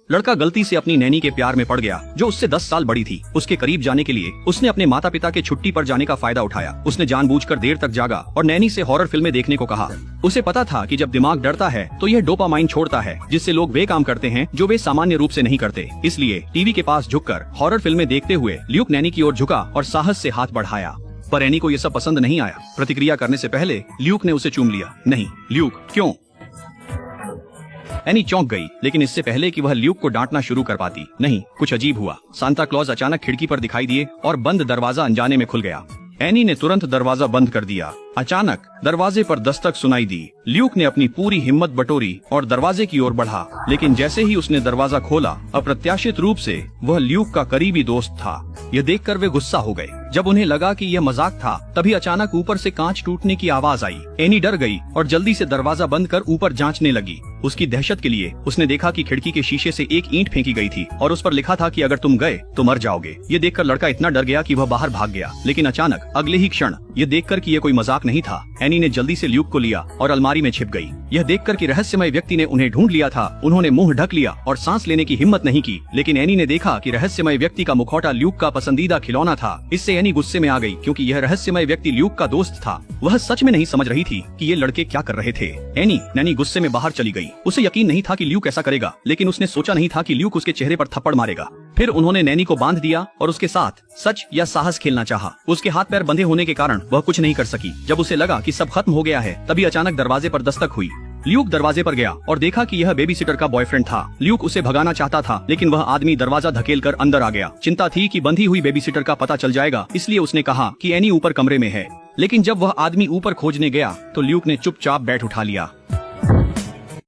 लड़का गलती से अपनी नैनी के प्यार में पड़ गया, जो उससे 10 साल बड़ी थी। उसके करीब जाने के लिए उसने अपने माता पिता के छुट्टी पर जाने का फायदा उठाया। उसने जानबूझकर देर तक जागा और नैनी से हॉरर फिल्में देखने को कहा। उसे पता था कि जब दिमाग डरता है तो यह डोपामाइन छोड़ता है, जिससे लोग वे काम करते हैं जो वे सामान्य रूप से नहीं करते। इसलिए टीवी के पास झुककर हॉरर फिल्में देखते हुए ल्यूक नैनी की ओर झुका और साहस से हाथ बढ़ाया। पर एनी को यह सब पसंद नहीं आया। प्रतिक्रिया करने से पहले ल्यूक ने उसे चूम लिया। नहीं ल्यूक, क्यों? एनी चौंक गई, लेकिन इससे पहले कि वह ल्यूक को डांटना शुरू कर पाती, नहीं, कुछ अजीब हुआ। सांता क्लॉज अचानक खिड़की पर दिखाई दिए और बंद दरवाजा अनजाने में खुल गया। एनी ने तुरंत दरवाजा बंद कर दिया। अचानक दरवाजे पर दस्तक सुनाई दी। ल्यूक ने अपनी पूरी हिम्मत बटोरी और दरवाजे की ओर बढ़ा, लेकिन जैसे ही उसने दरवाजा खोला, अप्रत्याशित रूप से वह ल्यूक का करीबी दोस्त था। यह देखकर वे गुस्सा हो गए। जब उन्हें लगा कि यह मजाक था, तभी अचानक ऊपर से कांच टूटने की आवाज आई। एनी डर गई और जल्दी से दरवाजा बंद कर ऊपर जांचने लगी। उसकी दहशत के लिए उसने देखा कि खिड़की के शीशे से एक ईंट फेंकी गई थी और उस पर लिखा था कि अगर तुम गए तो मर जाओगे। ये देखकर लड़का इतना डर गया कि वह बाहर भाग गया, लेकिन अचानक अगले ही क्षण यह देखकर कि यह कोई मजाक नहीं था, एनी ने जल्दी से ल्यूक को लिया और अलमारी में छिप गई। यह देखकर कि रहस्यमय व्यक्ति ने उन्हें ढूंढ लिया था, उन्होंने मुंह ढक लिया और सांस लेने की हिम्मत नहीं की। लेकिन एनी ने देखा कि रहस्यमय व्यक्ति का मुखौटा ल्यूक का पसंदीदा खिलौना था। इससे एनी गुस्से में आ गई, क्योंकि यह रहस्यमय व्यक्ति ल्यूक का दोस्त था। वह सच में नहीं समझ रही थी कि ये लड़के क्या कर रहे थे। एनी नैनी गुस्से में बाहर चली गई। उसे यकीन नहीं था कि ल्यूक ऐसा करेगा, लेकिन उसने सोचा नहीं था कि ल्यूक उसके चेहरे पर थप्पड़ मारेगा। फिर उन्होंने नैनी को बांध दिया और उसके साथ सच या साहस खेलना चाहा। उसके हाथ पैर बंधे होने के कारण वह कुछ नहीं कर सकी। जब उसे लगा कि सब खत्म हो गया है, तभी अचानक दरवाजे पर दस्तक हुई। ल्यूक दरवाजे पर गया और देखा कि यह बेबी सिटर का बॉयफ्रेंड था। ल्यूक उसे भगाना चाहता था, लेकिन वह आदमी दरवाजा धकेलकर अंदर आ गया। चिंता थी कि बंधी हुई बेबी सिटर का पता चल जाएगा, इसलिए उसने कहा कि एनी ऊपर कमरे में है। लेकिन जब वह आदमी ऊपर खोजने गया तो ल्यूक ने चुपचाप बैठ उठा लिया।